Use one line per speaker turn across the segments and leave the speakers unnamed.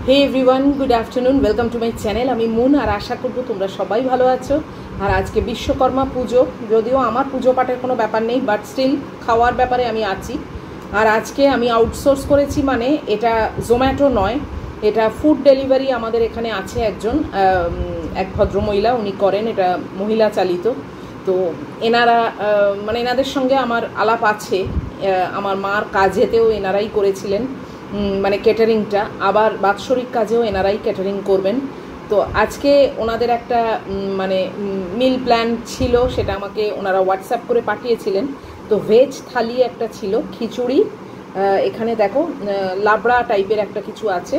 Hey everyone, good afternoon, welcome to my channel. আমি মুন, আর আশা করব তোমরা সবাই ভালো আছো। আর আজকে বিশ্বকর্মা পুজো, যদিও আমার পুজো পাঠের কোনো ব্যাপার নেই, বাট স্টিল খাওয়ার ব্যাপারে আমি আছি। আর আজকে আমি আউটসোর্স করেছি, মানে এটা জোম্যাটো নয়, এটা ফুড ডেলিভারি। আমাদের এখানে আছে এক ভদ্রমহিলা, উনি করেন, এটা মহিলা চালিত। তো এনারা মানে এনাদের সঙ্গে আমার আলাপ আছে। আমার মার কাজেতেও এনারাই করেছিলেন, মানে ক্যাটারিংটা, আবার বাৎসরিক কাজেও এনারাই ক্যাটারিং করবেন। তো আজকে ওনাদের একটা মানে মিল প্ল্যান ছিল, সেটা আমাকে ওনারা হোয়াটসঅ্যাপ করে পাঠিয়েছিলেন। তো ভেজ থালি একটা ছিল, খিচুড়ি, এখানে দেখো লাবড়া টাইপের একটা কিছু আছে,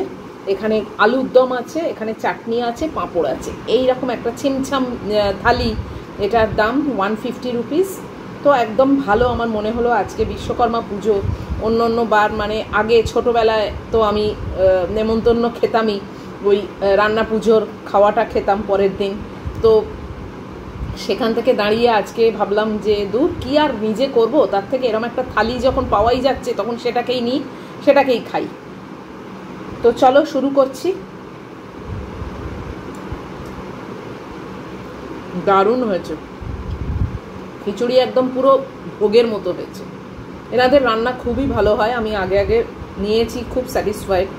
এখানে আলুর দম আছে, এখানে চাটনি আছে, পাঁপড় আছে, এই রকম একটা ছিমছাম থালি। এটার দাম 150 রুপিস। তো একদম ভালো আমার মনে হলো। আজকে বিশ্বকর্মা পুজো, অন্য অন্য বার মানে আগে ছোটোবেলায় তো আমি নেমন্তন্ন খেতামই, ওই রান্না পুজোর খাওয়াটা খেতাম পরের দিন। তো সেখান থেকে দাঁড়িয়ে আজকে ভাবলাম যে দূর কি আর নিজে করব, তার থেকে এরকম একটা থালি যখন পাওয়াই যাচ্ছে তখন সেটাকেই নিই, সেটাকেই খাই। তো চলো শুরু করছি। দারুণ হয়েছে খিচুড়ি, একদম পুরো ভোগের মতো হয়েছে। এনাদের রান্না খুবই ভালো হয়, আমি আগে আগে নিয়েছি, খুব স্যাটিসফাইড।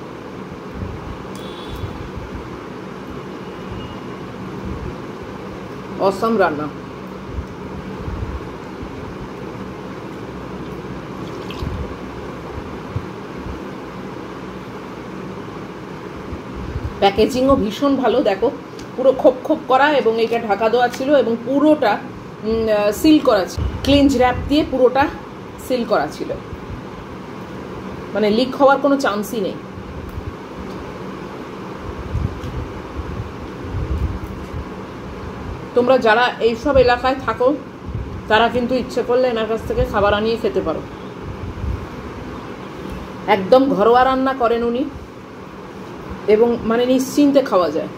অসাম রান্না। প্যাকেজিংও ভীষণ ভালো, দেখো পুরো খোপ খোপ করা, এবং এইটা ঢাকা দেওয়া ছিল, এবং পুরোটা সিল করা ছিল, ক্লিঞ্চ র্যাপ দিয়ে পুরোটা সিল করা ছিল, মানে লিক হওয়ার কোনো চান্সই নেই। তোমরা যারা এইসব এলাকায় থাকো তারা কিন্তু ইচ্ছে করলে এনার কাছ থেকে খাবার আনিয়ে খেতে পারো। একদম ঘরোয়া রান্না করেন উনি, এবং মানে নিশ্চিন্তে খাওয়া যায়।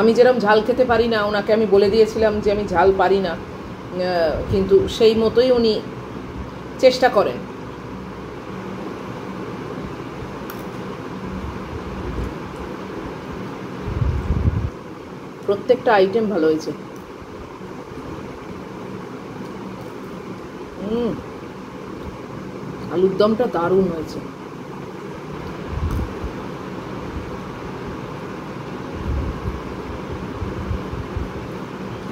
আমি যেরকম ঝাল খেতে পারি না, ওনাকে আমি বলে দিয়েছিলাম যে আমি ঝাল পারি না, কিন্তু সেই মতোই উনি চেষ্টা করেন। প্রত্যেকটা আইটেম ভালো হয়েছে। আলুর দমটা দারুণ হয়েছে।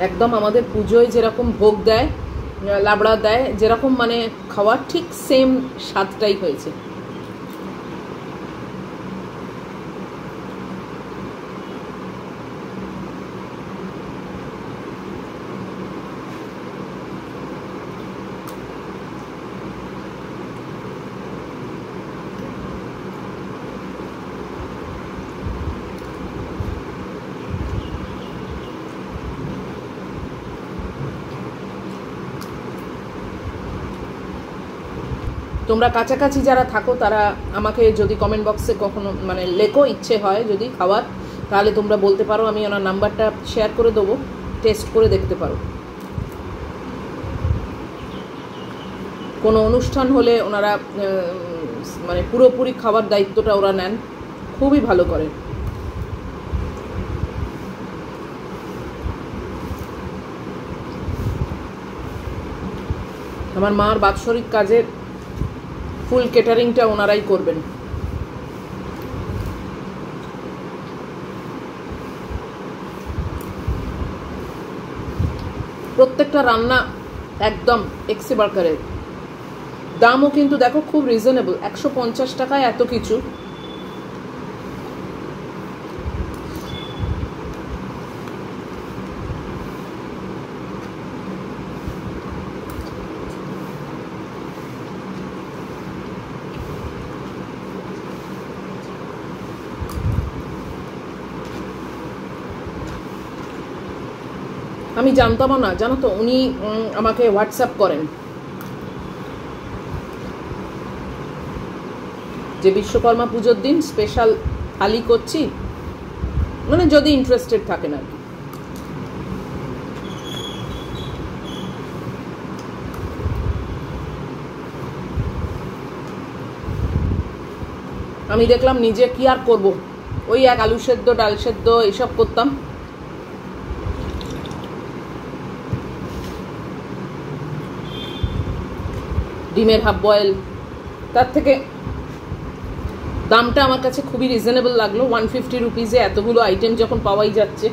একদম আমাদের পুজোয় যেরকম ভোগ দেয়, লাবড়া দেয়, যেরকম মানে খাওয়ার ঠিক সেম স্বাদটাই হয়েছে। তোমরা কাছাকাছি যারা থাকো তারা আমাকে যদি কমেন্ট বক্সে কখনো মানে লেখো, ইচ্ছে হয় যদি খাওয়ার, তাহলে তোমরা বলতে পারো, আমি ওনার নাম্বারটা শেয়ার করে দেবো, টেস্ট করে দেখতে পারো। কোনো অনুষ্ঠান হলে ওনারা মানে পুরোপুরি খাবার দায়িত্বটা ওরা নেন, খুবই ভালো করেন। আমার মার বাৎসরিক কাজের ফুল ক্যাটারিংটা ওনারাই করবেন। প্রত্যেকটা রান্না একদম এক্সেবারকারের। দামও কিন্তু দেখো খুব রিজনেবল, 150 টাকায় এত কিছু। আমি জানতামও না, জানো তো, উনি আমাকে হোয়াটসঅ্যাপ করেন যে বিশ্বকর্মা পুজোর দিন স্পেশাল থালি করছি, মানে যদি ইন্টারেস্টেড থাকেন আর কি। আমি দেখলাম নিজে কি আর করব, ওই এক আলু সেদ্ধ ডাল সেদ্ধ এইসব করতাম। ডিমের হাফ বয়েল, তার থেকে দামটা আমার কাছে খুবই রিজনেবল লাগলো। 150 রুপিজে এতগুলো আইটেম যখন পাওয়াই যাচ্ছে,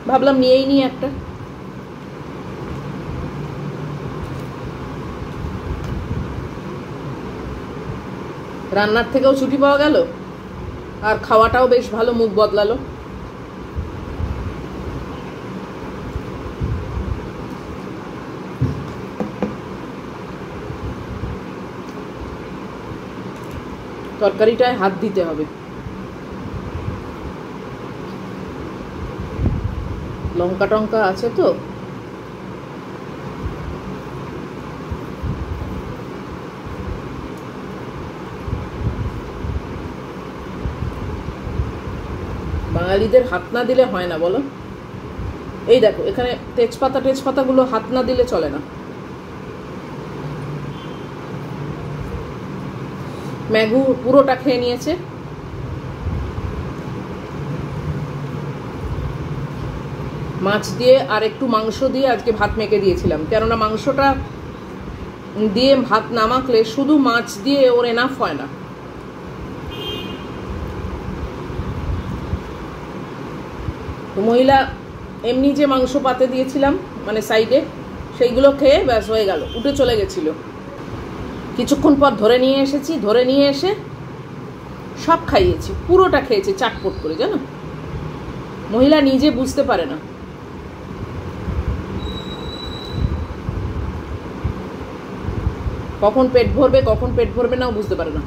ভাবলাম নিয়েই নিই একটা। রান্নার থেকেও ছুটি পাওয়া গেল, আর খাওয়াটাও বেশ ভালো, মুখ বদলালো। তরকারিটায় হাত দিতে হবে। লঙ্কা টঙ্কা আছে তো, বাঙালিদের হাত না দিলে হয় না বলো। এই দেখো এখানে তেজপাতাগুলো হাত না দিলে চলে না। ম্যাগু পুরোটা খেয়ে নিয়েছে। মাছ দিয়ে আর একটু মাংস দিয়ে আজকে ভাত মেখে দিয়েছিলাম, কেননা মাংসটা দিয়ে ভাত না মাখলে শুধু মাছ দিয়ে ওর এনাফ হয় না। তো মহিলা এমনি যে মাংস পাতে দিয়েছিলাম মানে সাইডে, সেইগুলো খেয়ে ব্যাস হয়ে গেল, উঠে চলে গেছিল। কিছুক্ষণ পর ধরে নিয়ে এসেছি, ধরে নিয়ে এসে সব খাইয়েছি, পুরোটা খেয়েছে চাটপট করে, জানো। মহিলা নিজে বুঝতে পারে না। কখন পেট ভরবে কখন পেট ভরবে নাও বুঝতে পারে না।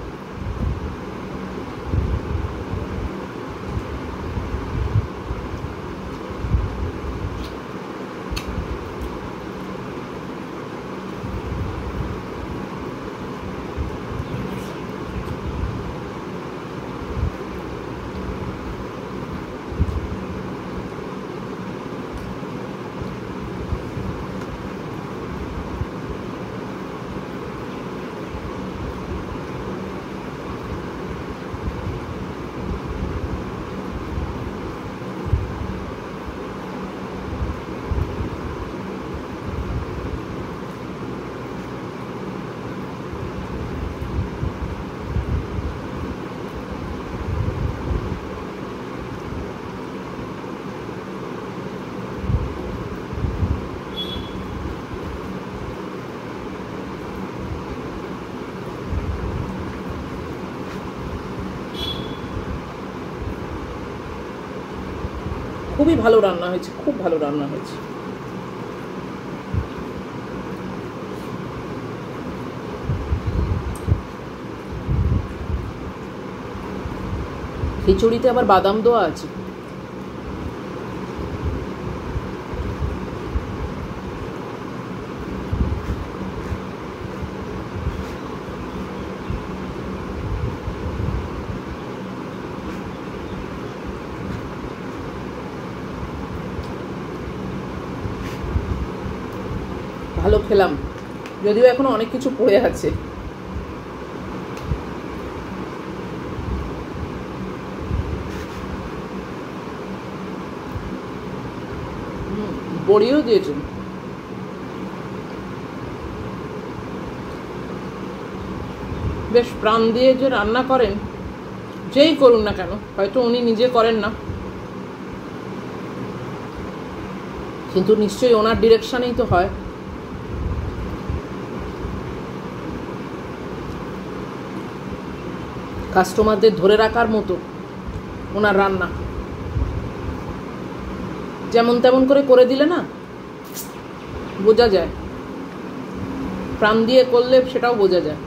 খুবই ভালো রান্না হয়েছে, খুব ভালো রান্না হয়েছে। খিচুড়িতে আবার বাদাম দেওয়া আছে। ভালো খেলাম, যদিও এখনো অনেক কিছু পড়ে আছে। বড়িও দিয়েছেন। বেশ প্রাণ দিয়ে যে রান্না করেন, যেই করুন না কেন, হয়তো উনি নিজে করেন না, কিন্তু নিশ্চয়ই ওনার ডিরেকশনেই তো হয়। কাস্টমারদের ধরে রাখার মতো ওনার রান্না, যেমন তেমন করে দিলে না বোঝা যায়, প্রাণ দিয়ে করলে সেটাও বোঝা যায়।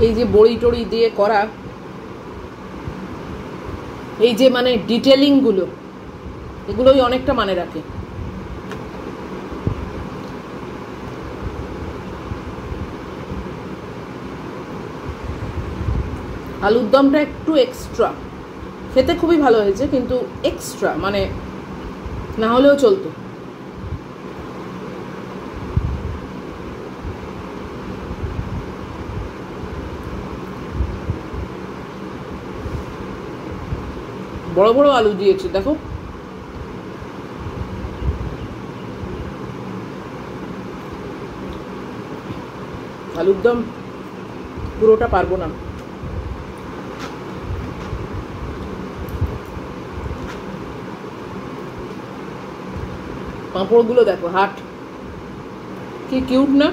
এই যে বড়ি টড়ি দিয়ে করা, এই যে মানে ডিটেলিংগুলো, এগুলোই অনেকটা মানে রাখে। আলুর দমটা একটু এক্সট্রা, খেতে খুবই ভালো হয়েছে, কিন্তু এক্সট্রা মানে না হলেও চলতো। বড় বড় আলু দিয়েছে দেখো। আলুর দম পুরোটা পারবো না। পাঁপড়গুলো দেখো, হাট কি কিউট না?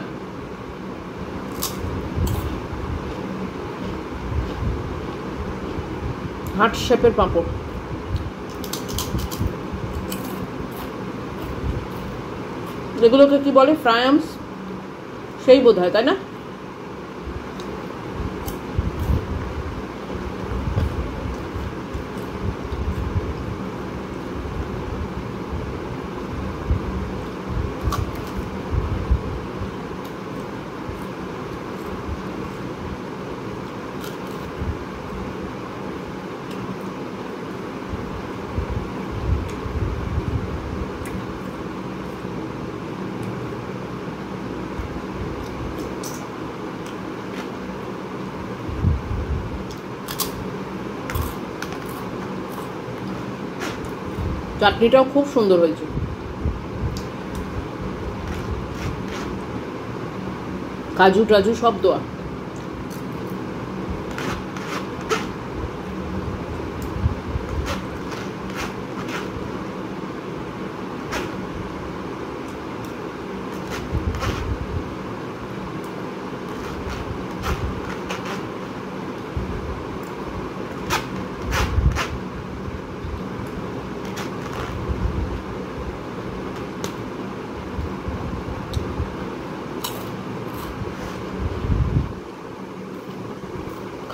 হার্ট শেপের পাঁপড়। এগুলোকে কি বলে? ফ্রায়ামস সেই বোধ হয়, তাই না? চাটনিটাও খুব সুন্দর হয়েছে। কাজু টাজু সব দেওয়া।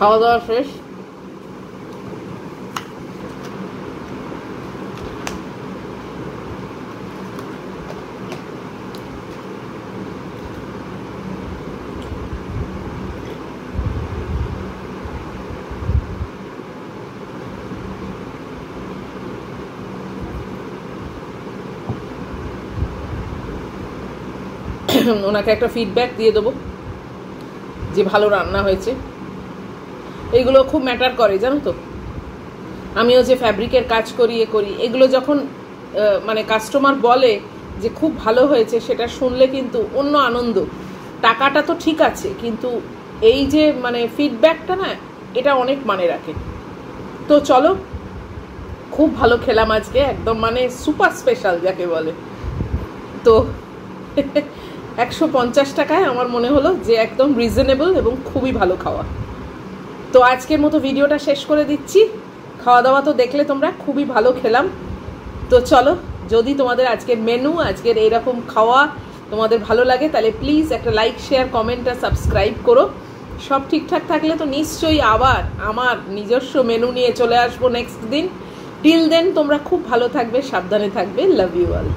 খাওয়া দাওয়া শেষ। ওনাকে একটা ফিডব্যাক দিয়ে দেবো যে ভালো রান্না হয়েছে। এইগুলো খুব ম্যাটার করে জানো তো। আমিও যে ফ্যাব্রিকের কাজ করি এগুলো যখন মানে কাস্টমার বলে যে খুব ভালো হয়েছে, সেটা শুনলে কিন্তু অন্য আনন্দ। টাকাটা তো ঠিক আছে, কিন্তু এই যে মানে ফিডব্যাকটা না, এটা অনেক মানে রাখে। তো চলো, খুব ভালো খেলাম আজকে, একদম মানে সুপার স্পেশাল যাকে বলে। তো 150 টাকায় আমার মনে হলো যে একদম রিজনেবল এবং খুবই ভালো খাওয়া। তো আজকের মতো ভিডিওটা শেষ করে দিচ্ছি। খাওয়া দাওয়া তো দেখলে তোমরা, খুবই ভালো খেলাম। তো চলো, যদি তোমাদের আজকের মেনু, আজকের এইরকম খাওয়া তোমাদের ভালো লাগে, তাহলে প্লিজ একটা লাইক, শেয়ার, কমেন্ট আর সাবস্ক্রাইব করো। সব ঠিকঠাক থাকলে তো নিশ্চয়ই আবার আমার নিজস্ব মেনু নিয়ে চলে আসবো নেক্সট দিন। টিল দেন তোমরা খুব ভালো থাকবে, সাবধানে থাকবে। Love you all.